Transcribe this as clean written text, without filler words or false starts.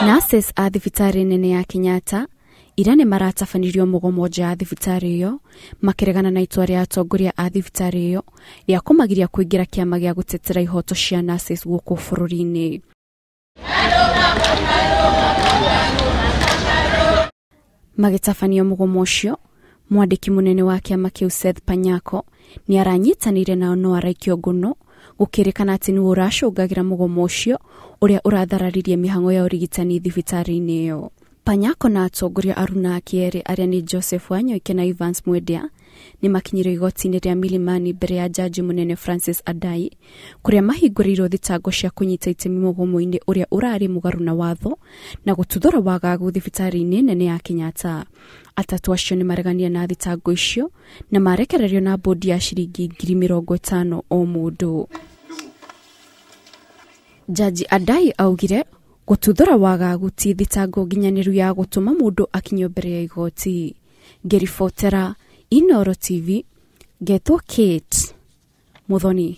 Nurses a thibitari nene ya Kenyatta irane maratabanirio mugomo nja ya thibitari iyo makiregana na itua ria atongoria a thibitari iyo ya kumagiria kuingira kiama gia gutetera ihoto cia nurses guku bururi-ini. Magitafanio mugomo ucio, Mwandiki munene wa kiama kiu Seth Panyako ni aranyitanire na niarekirio nguno gukirekana ati ni aracogagira mugomo ucio uria urathararirie mihango ya urigitani thibitari-ini iyo. Panyako na atongoria aruna akieri aria ni Joseph Wanyoike na Evans Mwedia ni makinyire igoti-ini ria Milimani mbere ya jaji munene Francis Adai kuria mahinguriirwo thitango cia kunyita itemi mugomo-ini uria urari mugaru na watho na gututhura wagagu thibitari-ini nene ya Kenyatta. Atatu acio ni maregania na thitango icio na marekererio na mbundi ya ciringi ngiri mirongo itano o mundu. Jaji Adai augire gututhura wagagu ti thitango nginyaniru ya gutuma mundu akinyio mbere ya igoti. Ngiri Inooro TV, Getho Kate Muthoni.